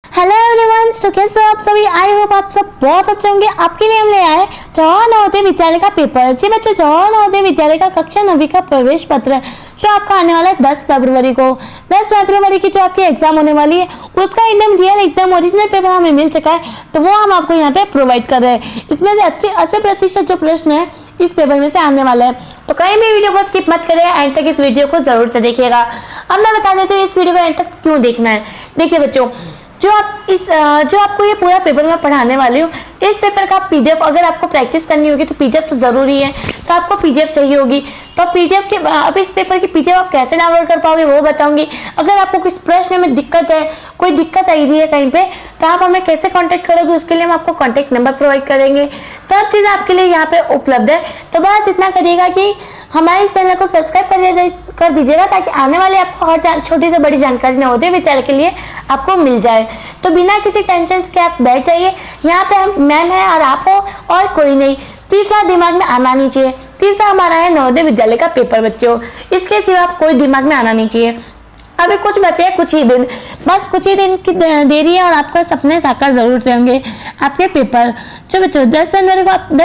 Hello everyone, सो कैसे हो आप सभी। आई होप आप सब बहुत अच्छे होंगे। आपके लिए हम ले आए जवाहर नवोदय विद्यालय का पेपर। जी बच्चों, जवाहर नवोदय विद्यालय का कक्षा 9वीं का प्रवेश पत्र जो आपका आने वाला है 10 फरवरी को। 10 फरवरी की जो आपकी एग्जाम होने वाली है उसका एकदम रियल एकदम ओरिजिनल पेपर हमें मिल चुका है, तो वो हम आपको यहाँ पे प्रोवाइड कर रहे हैं। इसमें से 80% जो प्रश्न है इस पेपर में से आने वाला है, तो कहीं भी वीडियो को स्किप मत करें, एंड तक इस वीडियो को जरूर से देखिएगा। अब मैं बता देती हूँ इस वीडियो को एंड तक क्यों देखना है। देखिए बच्चों, जो आपको ये पूरा पेपर मैं पढ़ाने वाली हूँ, इस पेपर का पीडीएफ अगर आपको प्रैक्टिस करनी होगी तो पीडीएफ तो जरूरी है, तो आपको पीडीएफ चाहिए होगी। तो पीडीएफ के अब इस पेपर की पीडीएफ आप कैसे डाउनलोड कर पाओगे वो बताऊंगी। अगर आपको किस प्रश्न में दिक्कत है, कोई दिक्कत आई रही है कहीं पे, तो आप हमें कैसे कांटेक्ट करोगे, उसके लिए हम आपको कांटेक्ट नंबर प्रोवाइड करेंगे। सब चीज़ आपके लिए यहाँ पे उपलब्ध है। तो बस इतना करिएगा कि हमारे इस चैनल को सब्सक्राइब कर दीजिएगा, ताकि आने वाले आपको हर छोटी से बड़ी जानकारी नवोदय विद्यालय के लिए आपको मिल जाए। तो बिना किसी टेंशन के आप बैठ जाइए। यहाँ पे हम मैम है और आप हो और कोई नहीं। तीसरा दिमाग में आना नहीं चाहिए। तीसरा हमारा है नवोदय विद्यालय का पेपर बच्चों, इसके सिवा कोई दिमाग में आना नहीं चाहिए। अभी कुछ बचे हैं, कुछ ही दिन, बस कुछ ही दिन की देरी है और आपका सपने साकार जरूर से होंगे आपके पेपर। जो बच्चों 10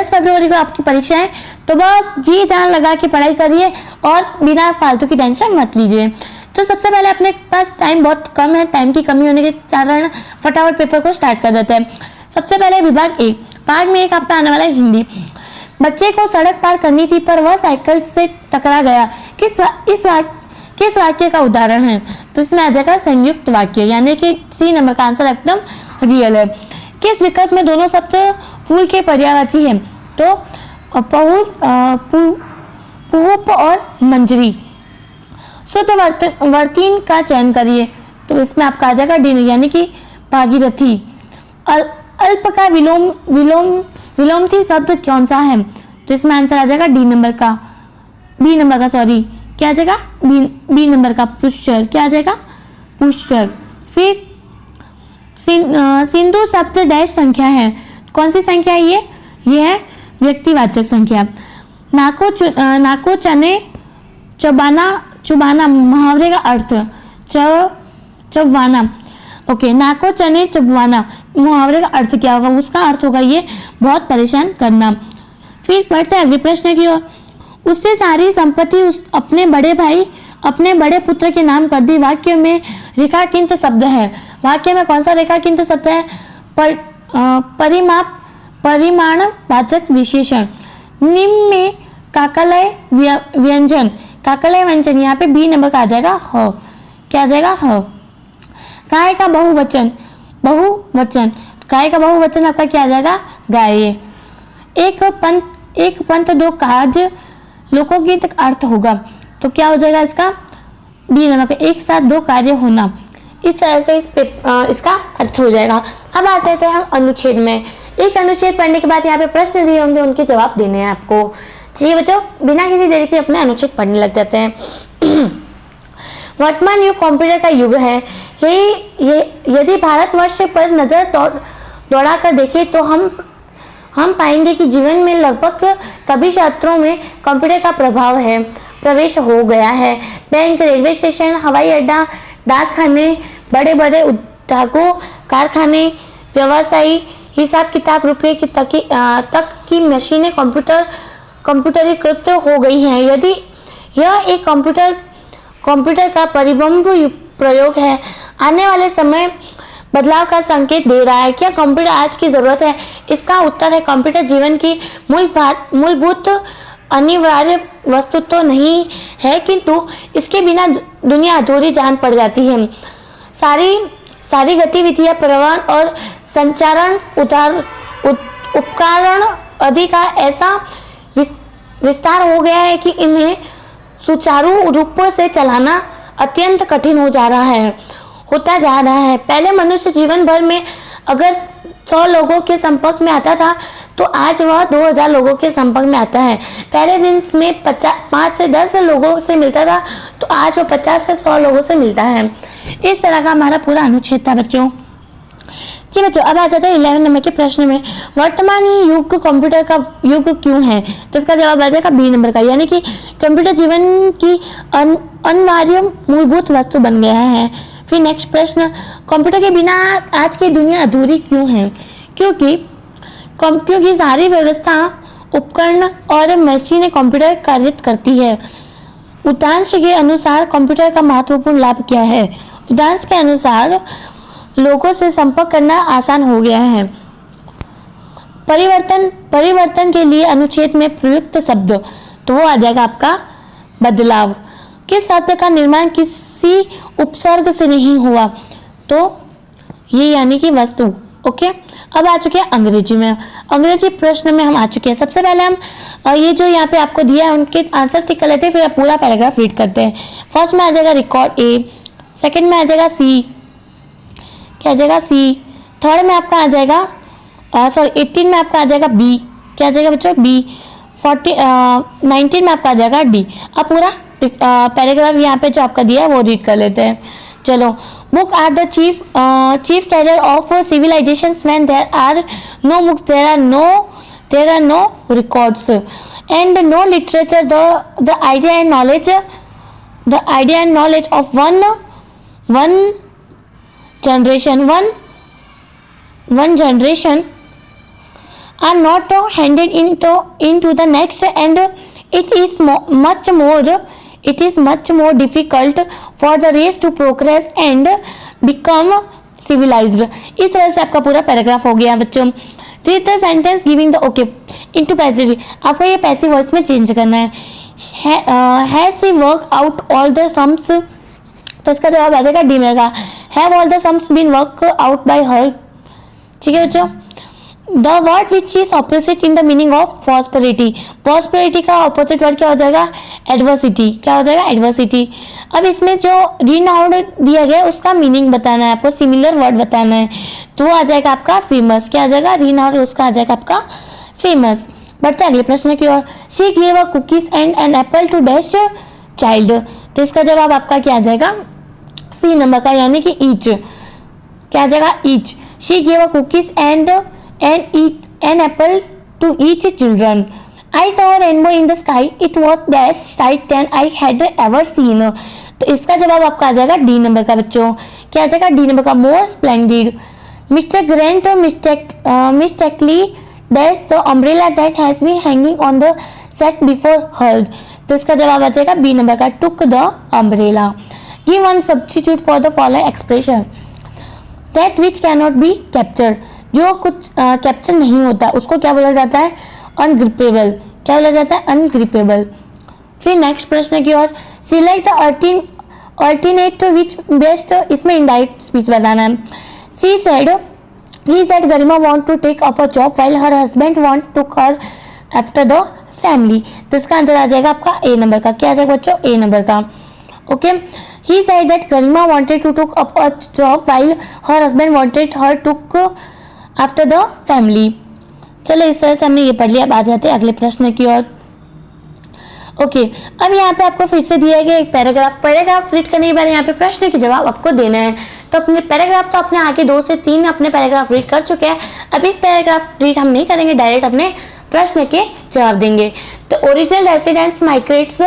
फरवरी को आपकी परीक्षा है, तो बस जी जान लगा के पढ़ाई करिए और बिना फालतू की टेंशन मत लीजिए। तो सबसे पहले अपने पास टाइम बहुत कम है, टाइम की कमी होने के कारण फटाफट पेपर को स्टार्ट कर देते हैं। सबसे पहले विभाग 1, पार्ट में 1 आपका आने वाला है हिंदी। बच्चे को सड़क पार करनी थी पर वह साइकिल से टकरा गया। किस वाक्य का उदाहरण है? तो इसमें आ जाएगा संयुक्त वाक्य, यानी कि सी नंबर का आंसर एकदम रियल है। किस विकल्प में दोनों शब्द फूल के पर्यायवाची हैं? तो पुष्प और मंजरी। शुद्ध वर्तीन का चयन करिए। तो इसमें आपका आ जाएगा डी, यानी कि भागीरथी। अल्प का विलोमती शब्द कौन सा है? तो इसमें आंसर आ जाएगा बी नंबर का क्या आ जाएगा? बी नंबर का पुष्कर। क्या आ जाएगा? पुष्कर। फिर सिंधु शब्द डैश संख्या है, कौन सी संख्या है ये है व्यक्तिवाचक संख्या। नाको चने चुबाना मुहावरे का अर्थ चबवाना। ओके, नाको चने चबवाना मुहावरे का अर्थ क्या होगा? उसका अर्थ होगा ये बहुत परेशान करना। फिर बढ़ते अगले प्रश्न की ओर। उससे सारी संपत्ति अपने बड़े पुत्र के नाम कर दी। वाक्य में रेखांकित शब्द है। वाक्य में कौन सा रेखांकित शब्द है? परिमाणवाचक विशेषण। निम्न में काकलय व्यंजन यहाँ पे बी नंबर का आ जाएगा ह। क्या आ जाएगा? ह। गाय का बहुवचन गाय का बहुवचन आपका क्या आ जाएगा? गाय। एक पंथ 2 कार्य लोकोगीत का अर्थ होगा, तो क्या हो जाएगा इसका? बी नंबर का एक साथ 2 कार्य होना। इस तरह से इसका अर्थ हो जाएगा। अब आते हैं हम अनुच्छेद में। एक अनुच्छेद पढ़ने के बाद यहाँ पे प्रश्न दिए होंगे, उनके जवाब देने हैं आपको। चलिए बच्चों, बिना किसी देरी के अपने अनुच्छेद पढ़ने लग जाते हैं। वर्तमान युग कंप्यूटर का युग है। यदि भारतवर्ष पर नजर दौड़ा कर देखें तो हम पाएंगे कि जीवन में लगभग सभी क्षेत्रों में कंप्यूटर का प्रवेश हो गया है। बैंक, रेलवे स्टेशन, हवाई अड्डा, डाकखाने, बड़े बड़े उद्योगों, कारखाने, व्यवसायी, हिसाब किताब, रुपये की तक की मशीनें कंप्यूटरीकृत हो गई हैं। यदि यह एक कंप्यूटर का परिबंब प्रयोग है, आने वाले समय बदलाव का संकेत दे रहा है। क्या कंप्यूटर आज की जरूरत है? इसका उत्तर है कंप्यूटर जीवन की मूलभूत अनिवार्य वस्तु तो नहीं है, किंतु इसके बिना दुनिया अधूरी जान पड़ जाती है। सारी गतिविधियां, परिवहन और संचारण उपकरण आदि का ऐसा विस्तार हो गया है कि इन्हें सुचारू रूप से चलाना अत्यंत कठिन होता जा रहा है। पहले मनुष्य जीवन भर में अगर 100 लोगों के संपर्क में आता था, तो आज वह 2000 लोगों के संपर्क में आता है। पहले दिन में 5 से 10 लोगों से मिलता था, तो आज वह 50 से 100 लोगों से मिलता है। इस तरह का हमारा पूरा अनुच्छेद था बच्चों। जी बच्चों, अब आ जाता है 11 नंबर के प्रश्न में। वर्तमान युग कंप्यूटर का युग क्यों है? तो इसका जवाब आ जाएगा बी नंबर का, यानी कि कंप्यूटर जीवन की अनिवार्य मूलभूत वस्तु बन गया है। फिर नेक्स्ट प्रश्न, कंप्यूटर के बिना आज की दुनिया अधूरी क्यों है? क्योंकि सारी व्यवस्था, उपकरण और मशीनें कंप्यूटर कार्य करती है। उदाहरण के अनुसार कंप्यूटर का महत्वपूर्ण लाभ क्या है? उदाहरण के अनुसार लोगों से संपर्क करना आसान हो गया है। परिवर्तन के लिए अनुच्छेद में प्रयुक्त शब्द, तो वो आ जाएगा आपका बदलाव। किस शब्द का निर्माण किसी उपसर्ग से नहीं हुआ? तो ये यानी कि वस्तु। ओके, अब आ चुके हैं अंग्रेजी में। अंग्रेजी प्रश्न में हम आ चुके हैं। सबसे पहले हम ये जो यहाँ पे आपको दिया है उनके आंसर टिक कर लेते हैं, फिर पूरा पैराग्राफ रीड करते हैं। फर्स्ट में आ जाएगा रिकॉर्ड ए, सेकंड में आ जाएगा सी, क्या आ जाएगा सी, थर्ड में आपका आ जाएगा 18 में आपका आ जाएगा बी, क्या आ जाएगा बच्चों बी, 19 में आपका आ जाएगा डी। अब पूरा पैराग्राफ यहाँ पे जो आपका दिया है वो रीड कर लेते हैं। चलो, book are the chief carrier of civilizations when there are no books there are no records and no literature. The idea and knowledge of one generation are not handed into the next, and it is much more difficult for the race to progress and become civilized. इस तरह से आपका पूरा paragraph हो गया बच्चों। Read the sentence giving the okay into passive. आपको ये पैसिव वॉइस में चेंज करना है। Has he worked out all the sums? तो इसका जवाब आ जाएगा डी में का have all the sums been worked out by her. ठीक है बच्चों। The word which is opposite in the meaning of prosperity. Prosperity का opposite word क्या हो जाएगा? Adversity. क्या हो जाएगा? Adversity. अब इसमें जो renowned दिया गया है उसका मीनिंग बताना है आपको, सिमिलर वर्ड बताना है, तो आ जाएगा आपका फेमस। क्या आ जाएगा? renowned, उसका आ जाएगा आपका फेमस। बढ़ते अगले प्रश्न की ओर। She gave a cookies and an apple to dash child. तो इसका जवाब आपका क्या आ जाएगा? सी नंबर का, यानी कि each। क्या आ जाएगा? each. She gave a cookies and an apple to each children. I saw a rainbow in the sky. It was best sight than I had ever seen. तो इसका जवाब आपका आ जाएगा डी नंबर का बच्चों। क्या आ जाएगा? डी नंबर का, more splendid. Mister Grant mistakenly dash the umbrella that has been hanging on the seat before her. तो इसका जवाब आ जाएगा बी नंबर का, took the umbrella. Give one substitute for the following expression. That which can not be captured, जो कुछ capture नहीं होता उसको क्या बोला जाता है? अनग्रिपेबल। क्या बोला जाता है? अनग्रिपेबल। फिर नेक्स्ट प्रश्न की ओर। Select the alternate which best, इसमें इनडायरेक्ट स्पीच बताना है। He said Garima want to take up a job while her husband want to her after the family. तो इसका आंसर आ जाएगा आपका ए नंबर का। क्या आ जाएगा बच्चों? ए नंबर का। Okay, he said that Garima wanted to take up a job while her husband wanted her to after the family. चलो, इस तरह से हमने ये पढ़ लिया। अब आ जाते हैं अगले प्रश्न की ओर। ओके, अब यहाँ पे आपको फिर से दिया गया एक पैराग्राफ रीड करने के बाद यहाँ पे प्रश्न के जवाब आपको देना है। तो अपने पैराग्राफ तो अपने आगे 2 से 3 अपने पैराग्राफ रीड कर चुके हैं। अब इस पैराग्राफ रीड हम नहीं करेंगे, डायरेक्ट अपने प्रश्न के जवाब देंगे। तो original residents migrates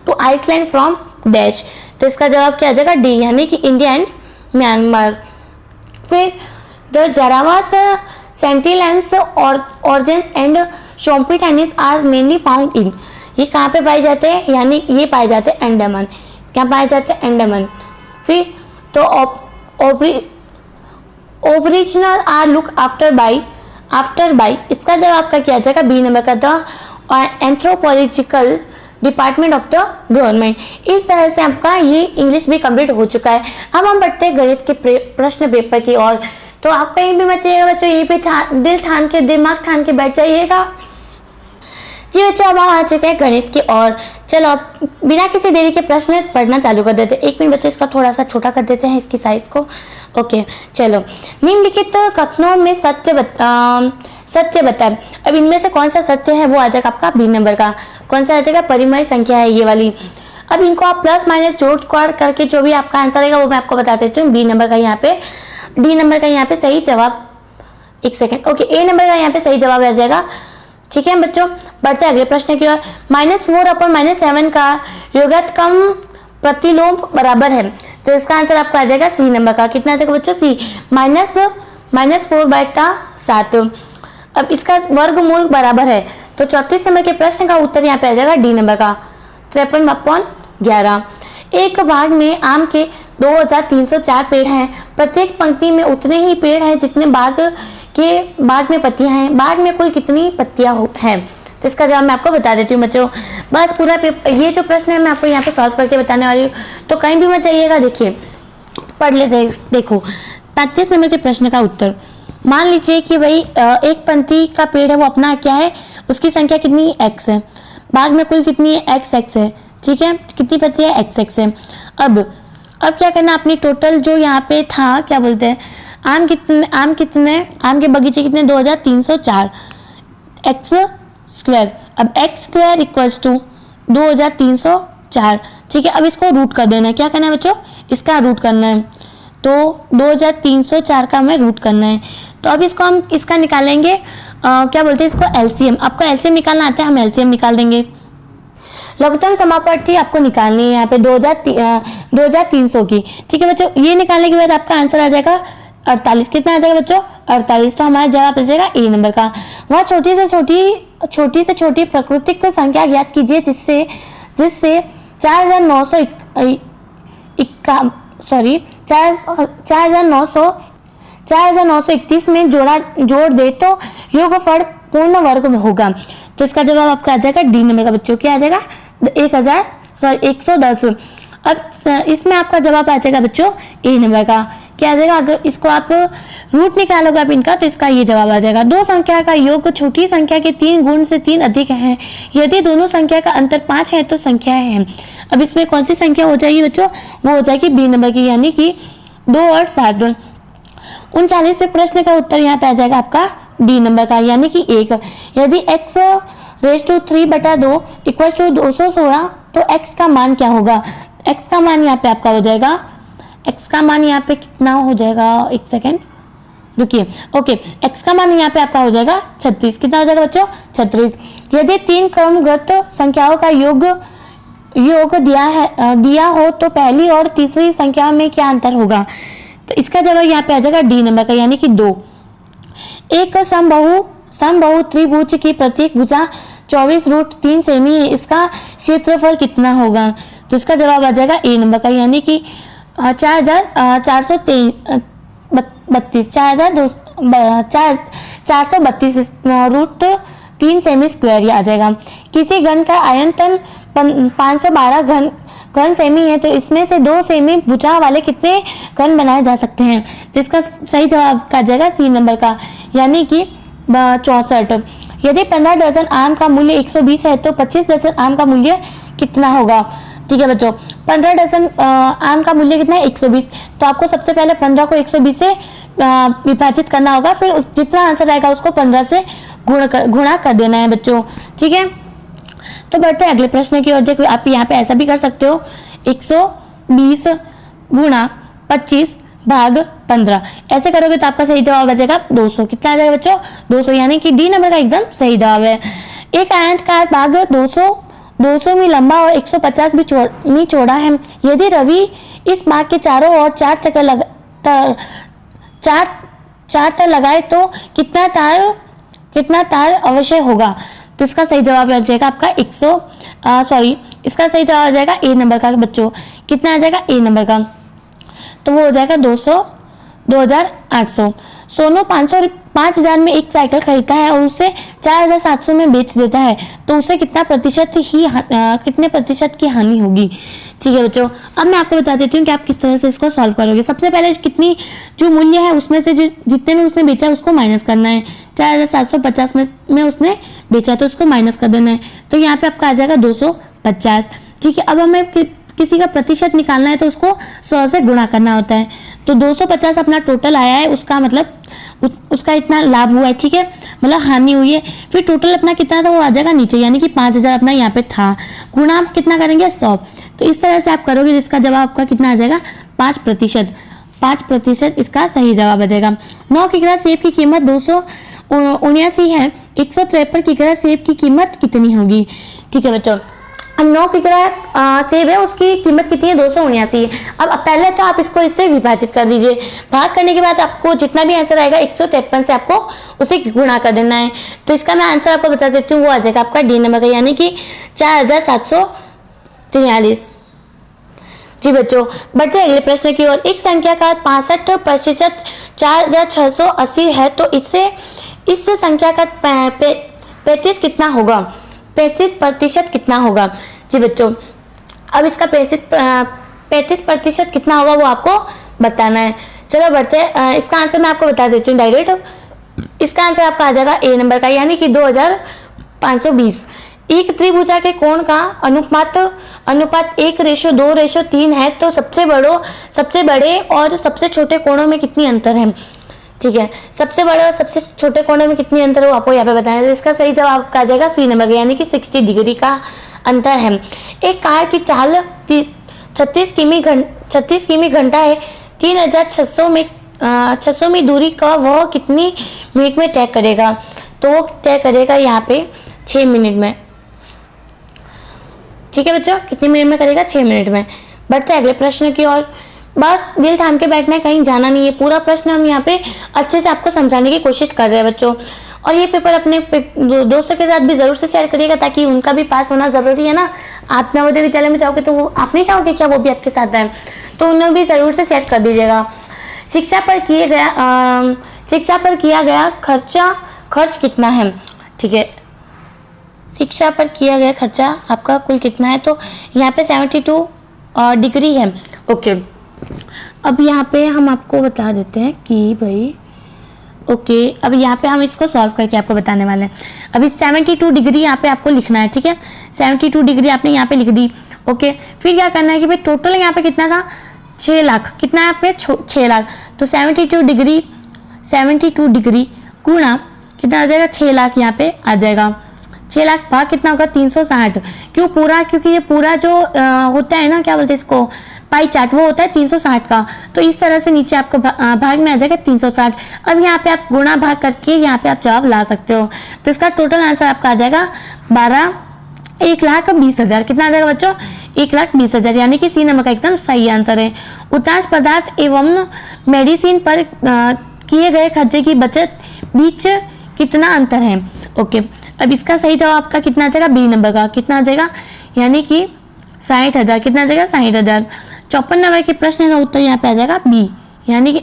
to island from dash. तो इसका जवाब क्या आ जाएगा? डी, यानी कि इंडिया एंड म्यांमार। फिर the Jarawas Sentinelese Onges and Shompens are mainly found in. ये कहाँ पे पाए जाते हैं? यानी ये पाए जाते हैं अंडमान। क्या पाए जाते हैं? अंडमान। फिर तो original are look after by, इसका जवाब आपका क्या आ जाएगा? बी नंबर का, the anthropological department of the government. इस तरह से आपका ये इंग्लिश भी कंप्लीट हो चुका है। अब हम बढ़ते हैं गणित के प्रश्न पेपर की ओर। तो आप कहीं भी मत जाइएगा बच्चों, यहीं पे दिमाग ठान के बैठ जाइएगा। जी बच्चों, अब हम आ चुके हैं गणित की ओर। चलो, अब बिना किसी देरी के प्रश्न पढ़ना चालू कर देते हैं। 1 मिनट बच्चों, इसका थोड़ा सा छोटा कर देते हैं इसकी साइज को। ओके, चलो। निम्नलिखित कथनों में सत्य बताएं। अब इनमें से कौन सा सत्य है? वो आ जाएगा आपका बी नंबर का। कौन सा आ जाएगा? परिमेय संख्या है ये वाली। अब इनको आप प्लस माइनस जोड़ करके जो भी आपका आंसर रहेगा वो मैं आपको बता देती हूँ। बी नंबर का यहाँ पे, डी नंबर का यहाँ पे सही जवाब, एक सेकेंड। ओके, ए नंबर का यहाँ पे सही जवाब आ जाएगा। ठीक है बच्चों, बढ़ते अगले प्रश्न की ओर। -4 और -7 का योगात्मक प्रतिलोम बराबर है, तो इसका आंसर आपका आ जाएगा सी नंबर का। कितना आ जाएगा बच्चों? सी, -4/7। अब इसका वर्गमूल बराबर है, तो 34 नंबर के प्रश्न का उत्तर यहाँ पे आ जाएगा डी नंबर का, 53/11। एक बाग में आम के 2304 पेड़ हैं। प्रत्येक पंक्ति में उतने ही पेड़ हैं जितने बाग में पत्तियां हैं। बाग में कुल कितनी पत्तियां हैं? तो इसका जवाब मैं आपको बता देती हूँ बच्चों। बस पूरा ये जो प्रश्न है मैं आपको यहाँ पे सॉल्व करके बताने वाली हूँ, तो कहीं भी मत जाइएगा। देखिए, पढ़ लेते। देखो 35 नंबर के प्रश्न का उत्तर। मान लीजिए कि भाई एक पंक्ति का पेड़ है, वो अपना क्या है, उसकी संख्या कितनी x है। बाग में कुल कितनी है? x है, ठीक है। कितनी पत्तियां? x है। अब क्या करना, अपनी टोटल जो यहाँ पे था, क्या बोलते हैं, आम के बगीचे कितने? 2304 x स्क्वायर। अब x स्क्वायर इक्वल्स टू 2304, ठीक है। अब इसको रूट कर देना है। क्या करना है बच्चों? इसका रूट करना है। तो 2304 का हमें रूट करना है। तो अब इसको हम इसका निकालेंगे, क्या बोलते हैं इसको, एलसीएम। आपको एलसीएम निकालना आता है, हम एलसीएम निकाल देंगे। लघुत्तम समापत्ति आपको निकालनी है यहाँ पे 2300 की, ठीक है बच्चों। ये निकालने के बाद आपका आंसर आ जाएगा 48। कितना आ जाएगा बच्चों? 48। तो हमारा जवाब आ जाएगा ए नंबर का। वह छोटी से छोटी प्राकृतिक संख्या ज्ञात कीजिए जिससे 4931 में जोड़ दे तो योगफल पूर्ण वर्ग में होगा। तो इसका जवाब आपका आ जाएगा डी नंबर का बच्चों। क्या आ जाएगा? 110। अब इसमें आपका जवाब आ जाएगा बच्चों ए नंबर का। क्या आ जाएगा? अगर इसको आप रूट निकालोगे आप इनका, तो इसका ये जवाब आ जाएगा। दो संख्या का योग छोटी संख्या के 3 गुण से 3 अधिक है। यदि दोनों संख्या का अंतर 5 है तो संख्या है। अब इसमें कौन सी संख्या हो जाएगी बच्चों? वो हो जाएगी बी नंबर की, यानी कि 2 और 7। 39वें प्रश्न का उत्तर यहाँ पे आ जाएगा आपका डी नंबर का, यानी कि 1। यदि x3/2 इक्वल टू 216, तो x का मान क्या होगा? x का मान यहाँ पे आपका हो जाएगा, x का मान यहाँ पे कितना हो जाएगा? एक सेकेंड रुकिए। ओके, x का मान यहाँ पे आपका हो जाएगा 36। कितना हो जाएगा बच्चों? 36। यदि 3 क्रमगत संख्याओं का योग दिया हो तो पहली और तीसरी संख्या में क्या अंतर होगा? तो इसका जवाब यहाँ पे आ जाएगा डी नंबर का, यानी कि 2। एक समबाहु त्रिभुज की प्रत्येक भुजा 24√3 सेमी है। इसका क्षेत्रफल कितना होगा? तो इसका जवाब आ जाएगा ए नंबर का, यानी कि 432 सेमी स्क्वायर आ जाएगा। किसी घन का आयतन 512 घन सेमी है, तो इसमें से 2 सेमी भुजा वाले कितने घन बनाए जा सकते हैं? तो इसका सही जवाब आ जाएगा सी नंबर का, यानी कि 64। यदि 15 दर्जन आम का मूल्य 120 है तो 25 दर्जन आम का मूल्य कितना होगा? ठीक है बच्चों, 15 दर्जन आम का मूल्य कितना है? 120। तो आपको सबसे पहले 15 को 120 से विभाजित करना होगा, फिर जितना आंसर आएगा उसको 15 से गुणा कर देना है बच्चों, ठीक है। तो बढ़ते हैं अगले प्रश्न की ओर। देखो आप यहाँ पे ऐसा भी कर सकते हो, 120 गुणा 25 भाग 15, ऐसे करोगे तो आपका सही जवाब आ जाएगा 200। कितना आ जाएगा बच्चों? 200, यानी कि डी नंबर का एकदम सही जवाब है। एक आयताकार बाग 200 में लंबा और 150 में चौड़ा है। यदि रवि इस बाग के चारों ओर 4 चक्कर चार तार लगाए तो कितना तार अवश्य होगा? तो इसका सही जवाब आ जाएगा आपका इसका सही जवाब आ जाएगा ए नंबर का बच्चों। कितना आ जाएगा? ए नंबर का, तो वो हो जाएगा 2800। सोनू 5,000 में एक साइकिल खरीदता है और उसे 4,700 में बेच देता है, तो उसे कितने प्रतिशत की हानि होगी? ठीक है बच्चों, अब मैं आपको बता देती हूँ कि आप किस तरह से इसको सॉल्व करोगे। सबसे पहले कितनी जो मूल्य है उसमें से जितने में उसने बेचा उसको माइनस करना है। 4,750 में उसने बेचा तो उसको माइनस कर देना है, तो यहाँ पे आपका आ जाएगा 250। ठीक है, अब हमें किसी का प्रतिशत निकालना है तो उसको 100 से गुणा करना होता है। तो 250 अपना टोटल आया है, उसका मतलब उसका इतना लाभ हुआ है, ठीक है, मतलब हानि हुई है। फिर टोटल अपना कितना था वो आ जाएगा नीचे, यानी कि 5,000 अपना यहाँ पे था, गुणा आप कितना करेंगे? 100। तो इस तरह से आप करोगे, जिसका जवाब आपका कितना आ जाएगा? 5% इसका सही जवाब आ जाएगा। 9 किग्रा सेब की कीमत 279 है, 153 किग्रा सेब की कीमत कितनी होगी? ठीक है बच्चों, अब 9 किग्रा सेब है, उसकी कीमत कितनी है? 279 है। अब पहले तो आप इसको इससे विभाजित कर दीजिए। भाग करने के बाद आपको जितना भी आंसर आएगा 153 से आपको उसे गुणा कर देना है। तो इसका मैं आंसर आपको बता देती हूँ, वो आ जाएगा आपका डी नंबर का, यानी कि 4743। जी बच्चों, बढ़ते अगले प्रश्न की ओर। एक संख्या का 65% 4680 है, तो इससे इस संख्या का 35 कितना होगा? 35% कितना होगा? जी बच्चों, अब इसका 35% कितना होगा वो आपको बताना है। चलो बढ़ते इसका आंसर मैं आपको बता देती हूँ डायरेक्ट। इसका आंसर आपका आ जाएगा ए नंबर का, यानी कि 2520। एक त्रिभुजा के कोण का अनुपात 1:2:3 है, तो सबसे बड़े और सबसे छोटे कोणों में कितनी अंतर है? ठीक है, सबसे बड़े और सबसे छोटे कोणों में कितनी अंतर है वो आपको यहाँ पे बताना है। इसका सही जवाब आ जाएगा सी नंबर का, यानी कि 60 डिग्री का अंतर है। एक कार की चाल 36 किमी घंटा है, 3600 में दूरी का वह कितनी मिनट में तय करेगा? तो तय करेगा यहाँ पे 6 मिनट में। ठीक है बच्चों, कितने मिनट में करेगा? 6 मिनट में। बढ़ते अगले प्रश्न की ओर। बस दिल थाम के बैठना है, कहीं जाना नहीं है। पूरा प्रश्न हम यहाँ पे अच्छे से आपको समझाने की कोशिश कर रहे हैं बच्चों। और ये पेपर अपने दोस्तों के साथ भी जरूर से शेयर करिएगा, ताकि उनका भी पास होना जरूरी है ना। आप नवोदय विद्यालय में जाओगे तो वो आप नहीं चाहोगे क्या वो भी आपके साथ आए? तो उन्हें भी जरूर से शेयर कर दीजिएगा। शिक्षा पर किया गया खर्च कितना है? ठीक है, शिक्षा पर किया गया खर्चा आपका कुल कितना है? तो यहाँ पे 72 डिग्री है। ओके, अब यहाँ पे हम आपको बता देते हैं कि भाई ओके, अब यहाँ पे हम इसको सॉल्व करके आपको बताने वाले हैं। अभी 72 डिग्री यहाँ पे आपको लिखना है। ठीक है, 72 डिग्री आपने यहाँ पे लिख दी। ओके, फिर क्या करना है कि भाई टोटल यहाँ पे कितना था? 6 लाख। कितना है पे? 6 लाख। तो 72 डिग्री गुणा कितना आ जाएगा? 6 लाख यहाँ पे आ जाएगा। 6 लाख भाग कितना होगा? 360। क्यों पूरा? क्योंकि ये पूरा जो होता है ना, क्या बोलते हैं इसको, पाई चार्ट, वो होता है 360 का। तो इस तरह से नीचे आपको भाग में आ जाएगा 360। अब यहाँ पे आप गुणा भाग करके यहाँ पे आप जवाब ला सकते हो। तो इसका टोटल आंसर आपका आ जाएगा 1,20,000। कितना आ जाएगा बच्चों? 1,20,000, यानी कि सी नंबर का एकदम सही आंसर है। उत्तांश पदार्थ एवं मेडिसिन पर किए गए खर्चे की बचत बीच कितना अंतर है? ओके, अब इसका सही जवाब आपका कितना आ जाएगा? बी नंबर का। कितना आ जाएगा? यानी कि 60,000। कितना आ जाएगा? 60,000। 54 नंबर के प्रश्न का उत्तर यहाँ पे आ जाएगा बी, यानी कि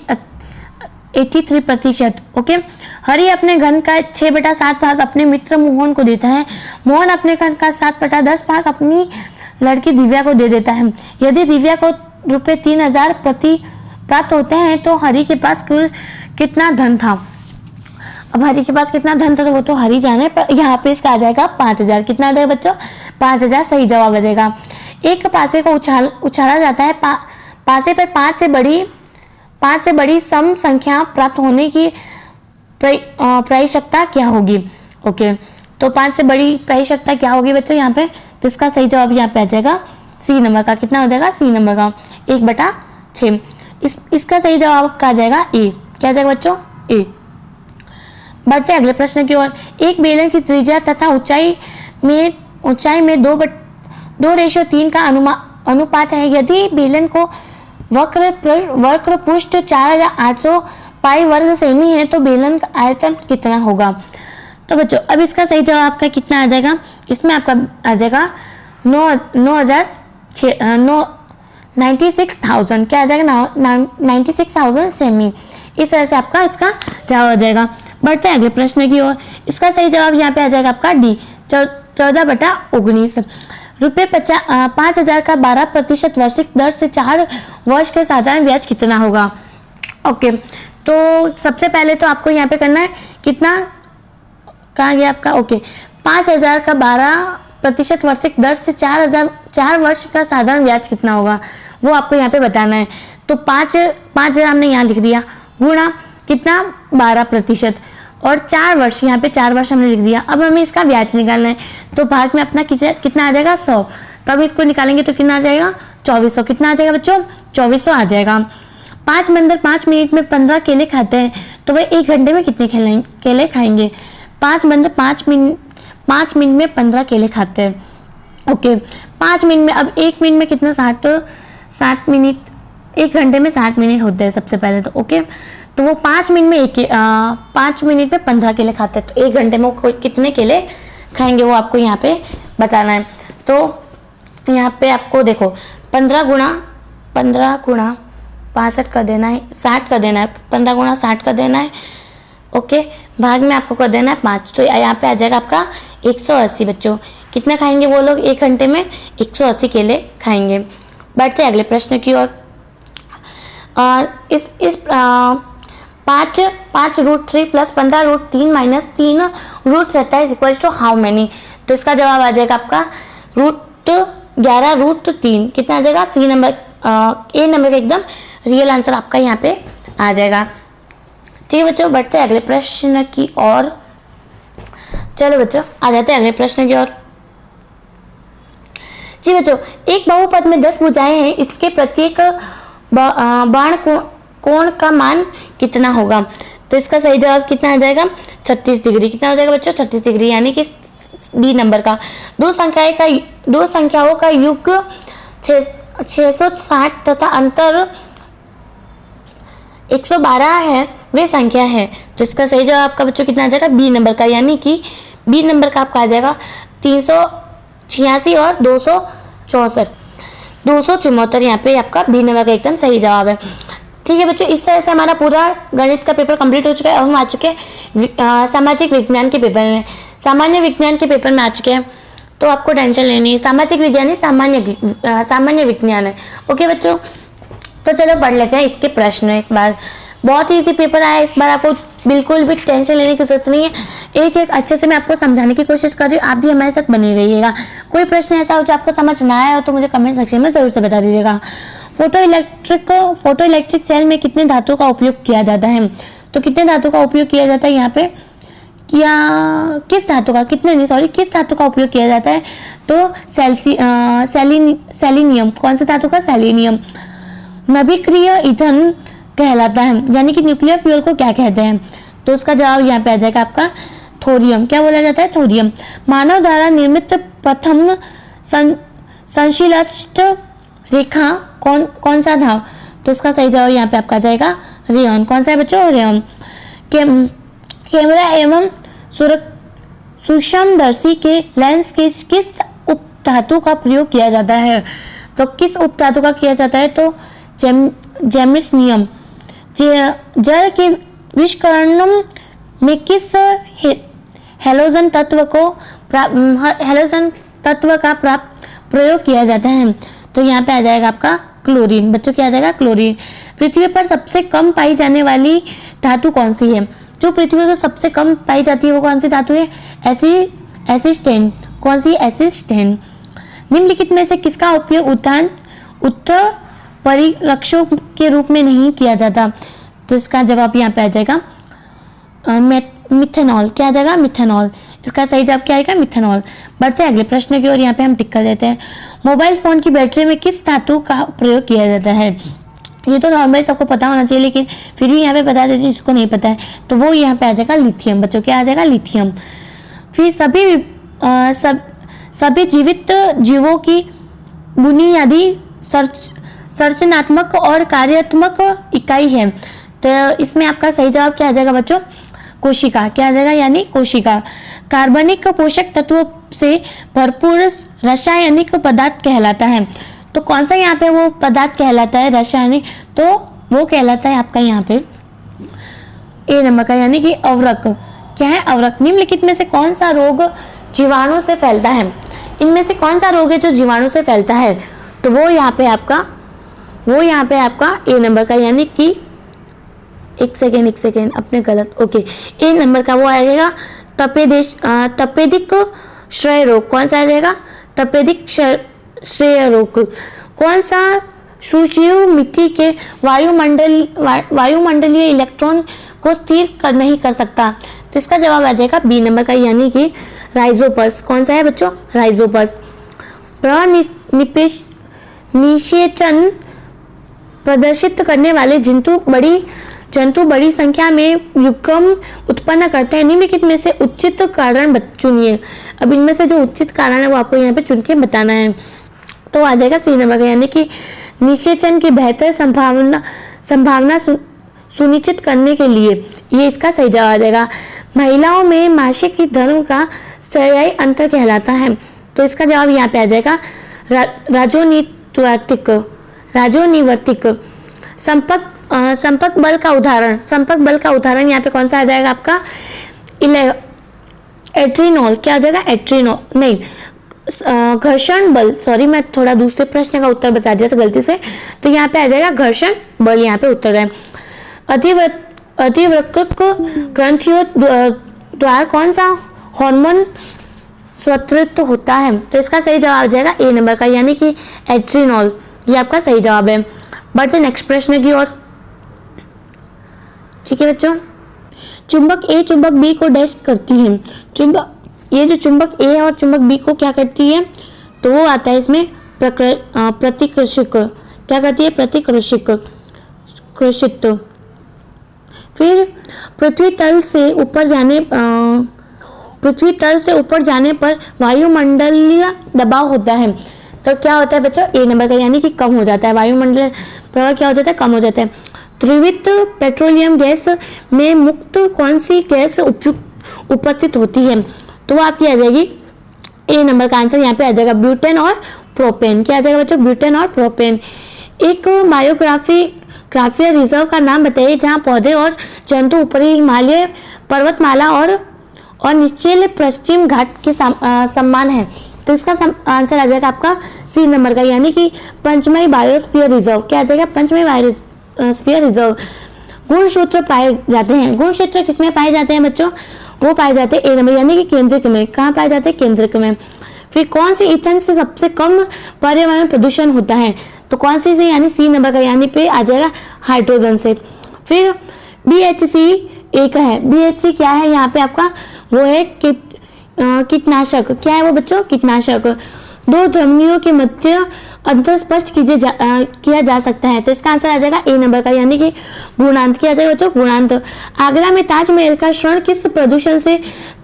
83%। ओके, हरि अपने घन का 6/7 भाग अपने मित्र मोहन को देता है। मोहन अपने घन का 7/10 भाग अपनी लड़की दिव्या को दे देता है। यदि दिव्या को रुपये 3,000 प्रति प्राप्त होते हैं, तो हरि के पास कुल कितना धन था? अब हरि के पास कितना धन था तो वो तो हरि जाने, पर यहाँ पे इसका आ जाएगा 5,000। कितना आ जाएगा बच्चों? 5,000 सही जवाब आ जाएगा। एक पासे को उछाला जाता है। पासे पर 5 से बड़ी सम संख्या प्राप्त होने की प्रायिकता क्या होगी? ओके, तो 5 से बड़ी प्रायिकता क्या होगी बच्चों यहाँ पे? तो इसका सही जवाब यहाँ पे आ जाएगा सी नंबर का। कितना हो जाएगा? सी नंबर का 1/6। इसका सही जवाब का आ जाएगा ए। क्या आ जाएगा बच्चों? ए। बढ़ते अगले प्रश्न की ओर। एक बेलन की त्रिज्या तथा ऊंचाई में 2:3 का अनुपात है। यदि बेलन को वक्र पृष्ठ 4800 पाई वर्ग सेमी है, तो बेलन का आयतन कितना होगा? तो बच्चों, अब इसका सही जवाब आपका कितना आ जाएगा? इसमें आपका आ जाएगा 96,000। क्या आ जाएगा? 96,000 सेमी। इस तरह से आपका इसका जवाब आ जाएगा। बढ़ते हैं अगले प्रश्न की ओर। इसका सही जवाब यहाँ पे आ जाएगा आपका डी, 14/19। रुपये 5,000 का 12% वार्षिक दर से 4 वर्ष के साधारण ब्याज कितना होगा? ओके, तो सबसे पहले तो आपको यहाँ पे करना है कितना, कहाँ गया आपका? ओके, 5,000 का 12% वार्षिक दर से 4 वर्ष का साधारण ब्याज कितना होगा वो आपको यहाँ पे बताना है। तो 5,000 हमने यहाँ लिख दिया, गुणा कितना? 12% और 4 वर्ष, यहाँ पे 4 वर्ष हमने लिख दिया। अब हमें इसका ब्याज निकालना है, तो भाग में अपना कितना आ जाएगा? 100। तो अब इसको निकालेंगे तो कितना आ जाएगा? 2400। कितना आ जाएगा बच्चों? 2400 आ जाएगा। 5 बंदर 5 मिनट में 15 केले खाते हैं, तो वह 1 घंटे में कितने केले खाएंगे? 5 बंदर 5 मिनट में 15 केले खाते हैं। ओके 5 मिनट में, अब 1 मिनट में कितना 60 मिनट, 1 घंटे में 60 मिनट होते हैं सबसे पहले तो। ओके तो वो 5 मिनट में 5 मिनट में 15 केले खाते हैं, तो 1 घंटे में वो कितने केले खाएंगे वो आपको यहाँ पे बताना है। तो यहाँ पे आपको देखो 15 गुणा 65 कर देना है, 60 कर देना है, 15 गुणा 60 कर देना है। ओके भाग में आपको कर देना है 5, तो यहाँ पे आ जाएगा आपका 180 बच्चों। कितना खाएंगे वो लोग 1 घंटे में? 180 केले खाएंगे। बढ़ते अगले प्रश्न की ओर। इस 5√3 plus 15√3 minus 3√27 equal to how many? तो इसका जवाब आ जाएगा आपका 11√3। कितना आ जाएगा? सी नंबर, ए नंबर का एकदम रियल आंसर आपका यहाँ पे आ जाएगा। ठीक है बच्चों, बढ़ते हैं अगले प्रश्न की ओर। चलो बच्चों आ जाते हैं अगले प्रश्न की ओर। जी बच्चों, एक बहुपद में 10 भुजाएं हैं, इसके प्रत्येक बाण कोण का मान कितना होगा? तो इसका सही जवाब कितना आ जाएगा? 36 डिग्री। कितना हो जाएगा बच्चों? 36 डिग्री, यानी कि डी नंबर का। दो संख्याओं का योग 660 तथा अंतर 112 है, वे संख्या है। तो इसका सही जवाब आपका बच्चों कितना आ जाएगा? बी नंबर का, यानी कि बी नंबर का आपका आ जाएगा 386 और 264, 274। यहाँ पे आपका बी नंबर का एकदम सही जवाब है। ठीक है बच्चों, इस तरह से हमारा पूरा गणित का पेपर कंप्लीट हो चुका है। अब हम आ चुके हैं सामाजिक विज्ञान के पेपर में। सामान्य विज्ञान के पेपर में आ चुके हैं, तो आपको टेंशन लेनी है। सामाजिक विज्ञान ही सामान्य विज्ञान है। ओके बच्चों, तो चलो पढ़ लेते हैं इसके प्रश्न। इस बार बहुत ही इजी पेपर आया, इस बार आपको बिल्कुल भी टेंशन लेने की जरूरत नहीं है। एक एक अच्छे से मैं आपको समझाने की कोशिश कर रही हूँ, आप भी हमारे साथ बने रहिएगा। कोई प्रश्न ऐसा हो जो आपको समझ ना आया हो तो मुझे कमेंट सेक्शन में जरूर से बता दीजिएगा। फोटो इलेक्ट्रिक सेल में कितने धातु का उपयोग किया जाता है? तो कितने धातु का उपयोग किया जाता है यहाँ पे, किस धातु का उपयोग किया जाता है? तो सेलेनियम। कौन सा धातु का? सेलेनियम। नवीक्रिय ईंधन कहलाता है, यानी कि न्यूक्लियर फ्यूल को क्या कहते हैं? तो उसका जवाब यहाँ पे आ जाएगा आपका थोरियम। क्या बोला जाता है? थोरियम। मानव द्वारा निर्मित प्रथम संश्लिष्ट रेखा कौन सा था? तो इसका सही जवाब यहाँ पे आपका जाएगा रेयन। कौन सा है बच्चों? रेयन। कैमरा एवं सूक्ष्मदर्शी के लेंस किस उप धातु का प्रयोग किया जाता है? तो किस उप धातु का किया जाता है? तो जेमनियम। जल के विष्करण में किस हेलोजन तत्व का प्रयोग किया जाता है? तो यहाँ पे आ जाएगा आपका क्लोरीन। बच्चों क्या आ जाएगा? क्लोरीन। पृथ्वी पर सबसे कम पाई जाने वाली धातु कौन सी है? जो पृथ्वी पर सबसे कम पाई जाती है वो कौन सी धातु है? एसिस्टेन। कौन सी? एसिस्टेन। निम्नलिखित में से किसका उपयोग उत्तर परिरक्षकों के रूप में नहीं किया जाता? तो इसका जवाब यहाँ पे आ जाएगा मिथेनॉल। क्या आ जाएगा? मिथेनॉल। इसका सही जवाब क्या आएगा? मिथेनॉल। बढ़ते हैं अगले प्रश्न की ओर। यहाँ पे हम टिक कर देते हैं। मोबाइल फोन की बैटरी में किस धातु का प्रयोग किया जाता है? ये तो नॉर्मली सबको पता होना चाहिए, लेकिन फिर भी यहाँ पे बता देते जिसको नहीं पता है, तो वो यहाँ पे आ जाएगा लिथियम। बच्चों क्या आ जाएगा? लिथियम। फिर सभी जीवित जीवों की बुनियादी संरचनात्मक और कार्यात्मक इकाई है। तो इसमें आपका सही जवाब क्या आ जाएगा बच्चों? कोशिका। क्या आ जाएगा? यानी कोशिका। कार्बनिक पोषक तत्वों से भरपूर रासायनिक पदार्थ कहलाता है। तो कौन सा यहाँ पे वो पदार्थ कहलाता है रासायनिक? तो वो कहलाता है आपका यहाँ पे ए नंबर का, यानी कि अवरक। क्या है? अवरक। निम्नलिखित में से कौन सा रोग जीवाणु से फैलता है? इनमें से कौन सा रोग है जो जीवाणु से फैलता है? तो वो यहाँ पे आपका ए नंबर का, यानी कि एक सेकेंड अपने गलत। ओके, ए नंबर का वो आएगा तपेदिक क्षय रोग। कौन सा आ जाएगा? तपेदिक क्षय रोग। कौन सा सूक्ष्म मिट्टी के वायुमंडलीय इलेक्ट्रॉन को स्थिर नहीं कर सकता? तो इसका जवाब आ जाएगा बी नंबर का, यानी कि राइजोपस। कौन सा है बच्चों? राइजोपस। निषेचन प्रदर्शित करने वाले जंतु बड़ी जंतु बड़ी संख्या में युग्म उत्पन्न करते हैं, निम्नलिखित में से उचित कारण चुनिए। अब इनमें से जो उचित कारण है वो आपको यहाँ पे चुन के बताना है। तो आ जाएगा सी नंबर का, यानी कि निषेचन की बेहतर संभावना सुनिश्चित करने के लिए, ये इसका सही जवाब आ जाएगा। महिलाओं में मासिक धर्म का सही अंतर कहलाता है, तो इसका जवाब यहाँ पे आ जाएगा राजोनिवर्तिक। संपर्क बल का उदाहरण यहाँ पे कौन सा आ जाएगा आपका, एट्रिनॉल। क्या आ जाएगा, एट्रिनॉल नहीं, घर्षण बल, सॉरी मैं थोड़ा दूसरे प्रश्न का उत्तर बता दिया था गलती से, तो यहाँ पे आ जाएगा घर्षण बल, यहाँ पे उत्तर है। अधिवृक्क ग्रंथियों द्वारा कौन सा हार्मोन स्वतंत्र होता है, तो इसका सही जवाब आ जाएगा ए नंबर का, यानी कि एट्रिनॉल, ये आपका सही जवाब है। बढ़ते नेक्स्ट प्रश्न की ओर। ठीक है बच्चों, चुंबक ए चुंबक बी को डैश करती है। ये जो चुंबक ए और चुंबक बी को क्या करती है, तो वो आता है इसमें प्रतिकृषिक। क्या करती है, प्रतिकृषित। फिर पृथ्वी तल से ऊपर जाने पर वायुमंडलीय दबाव होता है, तो क्या होता है बच्चों, ए नंबर का, यानी कि कम हो जाता है। वायुमंडलीय प्रवाह क्या हो जाता है, कम हो जाता है। द्रवित पेट्रोलियम गैस में मुक्त कौन सी गैस उपस्थित होती है, तो वो आपकी आ जाएगी ए नंबर का आंसर यहाँ पे आ जाएगा ब्यूटेन और प्रोपेन। क्या आ जाएगा बच्चों, ब्यूटेन और प्रोपेन। एक बायोग्राफिया रिजर्व का नाम बताइए जहाँ पौधे और जंतु ऊपरी हिमालय पर्वतमाला और निचले पश्चिम घाट के सम्मान है, तो इसका आंसर आ जाएगा आपका सी नंबर का, यानी कि पंचमई बायोस्फीयर रिजर्व। क्या आ जाएगा, पंचमई बायोस्फीयर रिजर्व। गुणसूत्र पाए जाते हैं, गुणसूत्र किसमें पाए जाते हैं बच्चों, वो पाए जाते हैं ए नंबर, यानी कि केंद्रक में। कहाँ पाए जाते हैं, केंद्रक में। फिर कौन सी ईंधन से सबसे कम पर्यावरण प्रदूषण होता है, तो कौन सी से, यानी सी नंबर का, यानी पे आ जाएगा हाइड्रोजन से। फिर BHC एक है, BHC क्या है यहाँ पे आपका, वो है कीटनाशक। क्या है वो बच्चों, कीटनाशक। दो धमनियों के मध्य अंतर स्पष्ट किया जा सकता है, तो इसका आंसर आ जाएगा ए नंबर का, यानी कि गुणांत। क्या आ जाएगा बच्चों, गुणांत। आगरा में ताजमहल का क्षण किस प्रदूषण से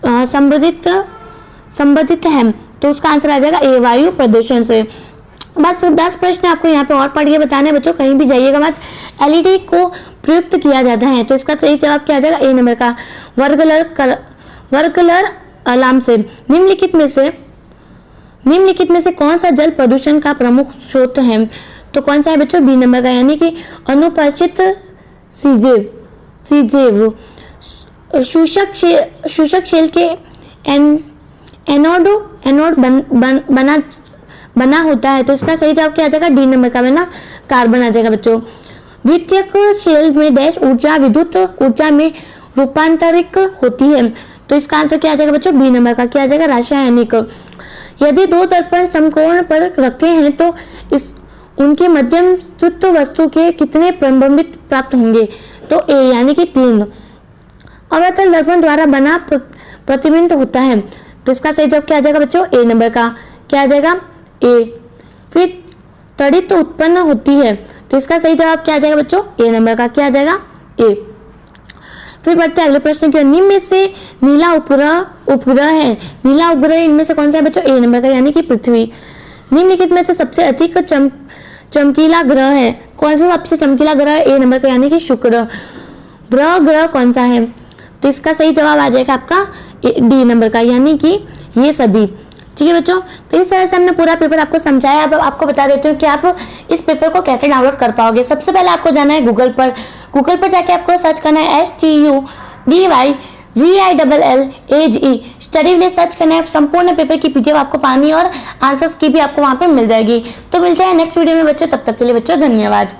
संबंधित है, तो उसका आंसर आ जाएगा ए, वायु प्रदूषण से। बस 10 प्रश्न आपको यहाँ पे और पढ़ के बताने बच्चों, कहीं भी जाइएगा मत। LED को प्रयुक्त किया जाता है, तो इसका सही जवाब क्या आ जाएगा, ए नंबर का, वर्गलर अलार्म से। निम्नलिखित में से कौन सा जल प्रदूषण का प्रमुख स्रोत है, तो कौन सा है बच्चों, बी नंबर का, यानी कि अनुपस्थित सीजेव। शोषक शेल के एनोड बना होता है, तो इसका सही जवाब क्या आ जाएगा, डी नंबर का, ना कार्बन आ जाएगा बच्चों। द्वितीयक शेल में डैश ऊर्जा विद्युत ऊर्जा में रूपांतरित होती है, तो इसका आंसर क्या आ जाएगा बच्चों, बी नंबर का। क्या आ जाएगा, रासायनिक। यदि दो दर्पण समकोण पर रखे हैं तो उनके मध्यम शुद्ध वस्तु के कितने प्रतिबिंब प्राप्त होंगे, तो ए, यानी कि 3। अवतल दर्पण द्वारा बना प्रतिबिंब होता है, तो इसका सही जवाब क्या आ जाएगा बच्चों, ए नंबर का। क्या आ जाएगा, ए। फिर तड़ित उत्पन्न होती है, तो इसका सही जवाब क्या आ जाएगा बच्चों, ए नंबर का। क्या आ जाएगा, ए। फिर बढ़ते हैं अगले प्रश्न की। निम्न में से नीला उपग्रह है, नीला उपग्रह इनमें से कौन सा है बच्चों, ए नंबर का, यानी कि पृथ्वी। निम्नलिखित में से सबसे अधिक चमकीला ग्रह है, कौन सा सबसे चमकीला ग्रह है, ए नंबर का, यानी कि शुक्र। ग्रह कौन सा है, तो इसका सही जवाब आ जाएगा आपका डी नंबर का, यानी कि ये सभी। ठीक है बच्चों, तो इस तरह से हमने पूरा पेपर आपको समझाया। अब आपको बता देती हूँ कि आप इस पेपर को कैसे डाउनलोड कर पाओगे। सबसे पहले आपको जाना है गूगल पर जाके आपको सर्च करना है STUDYVILLAGE स्टडी विलेज सर्च करना है। संपूर्ण पेपर की PDF आपको पानी और आंसर्स की भी आपको वहाँ पे मिल जाएगी। तो मिलते हैं नेक्स्ट वीडियो में बच्चों, तब तक के लिए बच्चों धन्यवाद।